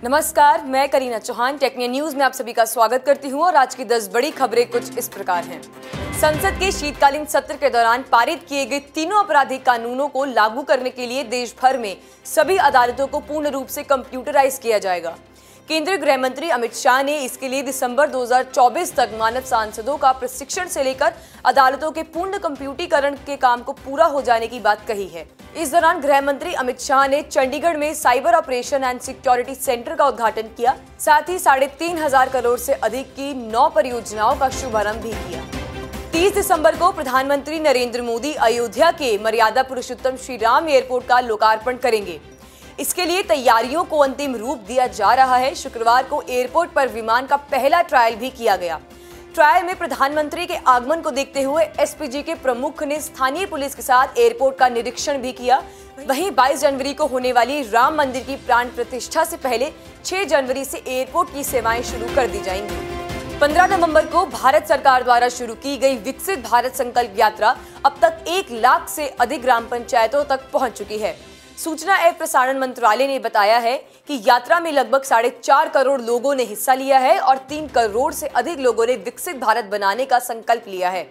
नमस्कार, मैं करीना चौहान टेक्निया न्यूज में आप सभी का स्वागत करती हूं और आज की 10 बड़ी खबरें कुछ इस प्रकार हैं। संसद के शीतकालीन सत्र के दौरान पारित किए गए तीनों आपराधिक कानूनों को लागू करने के लिए देश भर में सभी अदालतों को पूर्ण रूप से कंप्यूटराइज किया जाएगा। केंद्रीय गृह मंत्री अमित शाह ने इसके लिए दिसंबर 2024 तक मानव सांसदों का प्रशिक्षण से लेकर अदालतों के पूर्ण कंप्यूटरीकरण के काम को पूरा हो जाने की बात कही है। इस दौरान गृह मंत्री अमित शाह ने चंडीगढ़ में cyber operation and security centre का उद्घाटन किया। साथ ही 3,500 करोड़ से अधिक की 9 परियोजनाओं का शुभारंभ भी किया। 30 दिसंबर को प्रधानमंत्री नरेंद्र मोदी अयोध्या के मर्यादा पुरुषोत्तम श्री राम एयरपोर्ट का लोकार्पण करेंगे। इसके लिए तैयारियों को अंतिम रूप दिया जा रहा है। शुक्रवार को एयरपोर्ट पर विमान का पहला ट्रायल भी किया गया। ट्रायल में प्रधानमंत्री के आगमन को देखते हुए एसपीजी के प्रमुख ने स्थानीय पुलिस के साथ एयरपोर्ट का निरीक्षण भी किया। वहीं 22 जनवरी को होने वाली राम मंदिर की प्राण प्रतिष्ठा से पहले 6 जनवरी से एयरपोर्ट की सेवाएं शुरू कर दी जाएंगी। 15 नवंबर को भारत सरकार द्वारा शुरू की गई विकसित भारत संकल्प यात्रा अब तक 1 लाख से अधिक ग्राम पंचायतों तक पहुंच चुकी है। सूचना एवं प्रसारण मंत्रालय ने बताया है कि यात्रा में लगभग 4.5 करोड़ लोगों ने हिस्सा लिया है और 3 करोड़ से अधिक लोगों ने विकसित भारत बनाने का संकल्प लिया है।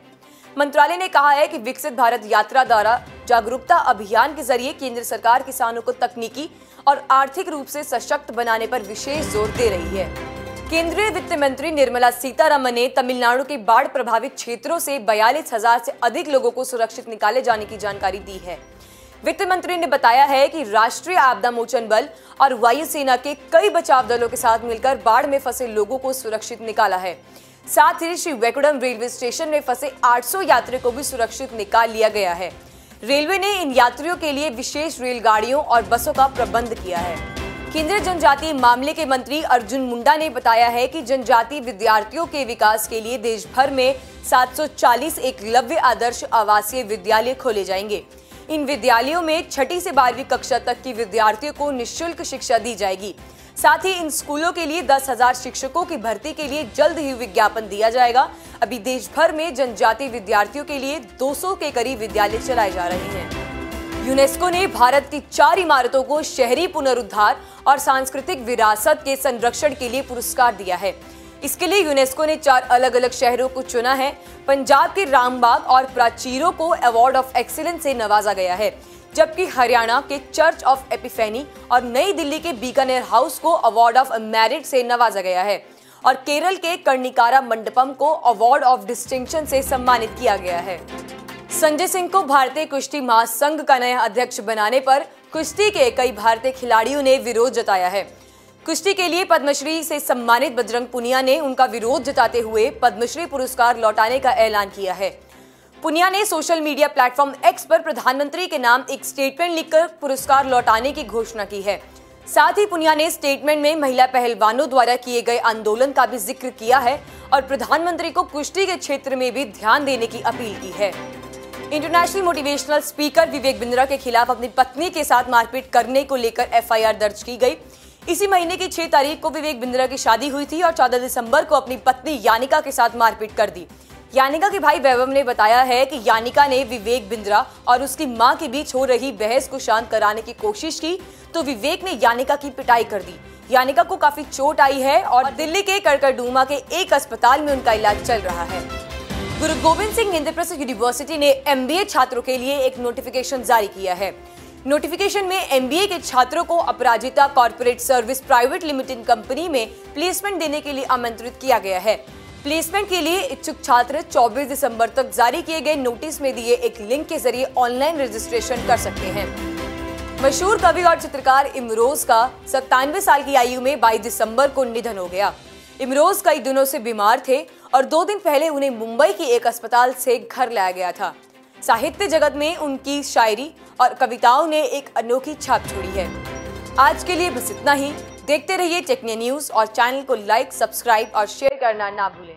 मंत्रालय ने कहा है कि विकसित भारत यात्रा द्वारा जागरूकता अभियान के जरिए केंद्र सरकार किसानों को तकनीकी और आर्थिक रूप से सशक्त बनाने पर विशेष जोर दे रही है। केंद्रीय वित्त मंत्री निर्मला सीतारमण ने तमिलनाडु के बाढ़ प्रभावित क्षेत्रों से 42,000 से अधिक लोगों को सुरक्षित निकाले जाने की जानकारी दी है। वित्त मंत्री ने बताया है कि राष्ट्रीय आपदा मोचन बल और वायुसेना के कई बचाव दलों के साथ मिलकर बाढ़ में फंसे लोगों को सुरक्षित निकाला है। साथ ही श्री वेकुडम रेलवे स्टेशन में फंसे 800 यात्रियों को भी सुरक्षित निकाल लिया गया है। रेलवे ने इन यात्रियों के लिए विशेष रेलगाड़ियों और बसों का प्रबंध किया है। केंद्रीय जनजातीय मामले के मंत्री अर्जुन मुंडा ने बताया है कि जनजातीय विद्यार्थियों के विकास के लिए देश भर में 740 एकलव्य आदर्श आवासीय विद्यालय खोले जाएंगे। इन विद्यालयों में 6ठी से 12वीं कक्षा तक की विद्यार्थियों को निःशुल्क शिक्षा दी जाएगी। साथ ही इन स्कूलों के लिए 10,000 शिक्षकों की भर्ती के लिए जल्द ही विज्ञापन दिया जाएगा। अभी देश भर में जनजातीय विद्यार्थियों के लिए 200 के करीब विद्यालय चलाए जा रहे हैं। यूनेस्को ने भारत की 4 इमारतों को शहरी पुनरुद्धार और सांस्कृतिक विरासत के संरक्षण के लिए पुरस्कार दिया है। इसके लिए यूनेस्को ने 4 अलग अलग शहरों को चुना है। पंजाब के रामबाग और प्राचीरों को अवार्ड ऑफ एक्सीलेंस से नवाजा गया है, जबकि हरियाणा के चर्च ऑफ एपिफेनी और नई दिल्ली के बीकानेर हाउस को अवार्ड ऑफ मेरिट से नवाजा गया है और केरल के कर्णिकारा मंडपम को अवार्ड ऑफ डिस्टिंक्शन से सम्मानित किया गया है। संजय सिंह को भारतीय कुश्ती महासंघ का नया अध्यक्ष बनाने पर कुश्ती के कई भारतीय खिलाड़ियों ने विरोध जताया है। कुश्ती के लिए पद्मश्री से सम्मानित बजरंग पुनिया ने उनका विरोध जताते हुए पद्मश्री पुरस्कार लौटाने का ऐलान किया है। पुनिया ने सोशल मीडिया प्लेटफॉर्म एक्स पर प्रधानमंत्री के नाम एक स्टेटमेंट लिखकर पुरस्कार लौटाने की घोषणा की है। साथ ही पुनिया ने स्टेटमेंट में महिला पहलवानों द्वारा किए गए आंदोलन का भी जिक्र किया है और प्रधानमंत्री को कुश्ती के क्षेत्र में भी ध्यान देने की अपील की है। International motivational speaker Vivek Bindra के खिलाफ अपनी पत्नी के साथ मारपीट करने को लेकर एफआईआर दर्ज की गई। इसी महीने की 6 तारीख को विवेक बिंद्रा की शादी हुई थी और 14 दिसंबर को अपनी पत्नी यानिका के साथ मारपीट कर दी। यानिका के भाई वैभव ने बताया है कि यानिका ने विवेक बिंद्रा और उसकी मां के बीच हो रही बहस को शांत कराने की कोशिश की तो विवेक ने यानिका की पिटाई कर दी। यानिका को काफी चोट आई है और दिल्ली के करकरडूमा के एक अस्पताल में उनका इलाज चल रहा है। गुरु गोविंद सिंह इंद्रप्रस्थ यूनिवर्सिटी ने MBA छात्रों के लिए एक नोटिफिकेशन जारी किया है। नोटिफिकेशन में MBA के छात्रों को Aparajita corporate service private limited company में प्लेसमेंट देने के लिए आमंत्रित किया गया है। प्लेसमेंट के लिए इच्छुक छात्र 24 दिसंबर तक जारी किए गए नोटिस में दिए एक लिंक के जरिए ऑनलाइन रजिस्ट्रेशन कर सकते हैं। मशहूर कवि और चित्रकार इमरोज का 97 साल की आयु में 22 दिसंबर को निधन हो गया। इमरोज कई दिनों से बीमार थे और 2 दिन पहले उन्हें मुंबई के एक अस्पताल से घर लाया गया था। साहित्य जगत में उनकी शायरी और कविताओं ने एक अनोखी छाप छोड़ी है। आज के लिए बस इतना ही। देखते रहिए टेक्निया न्यूज और चैनल को लाइक, सब्सक्राइब और शेयर करना ना भूलें।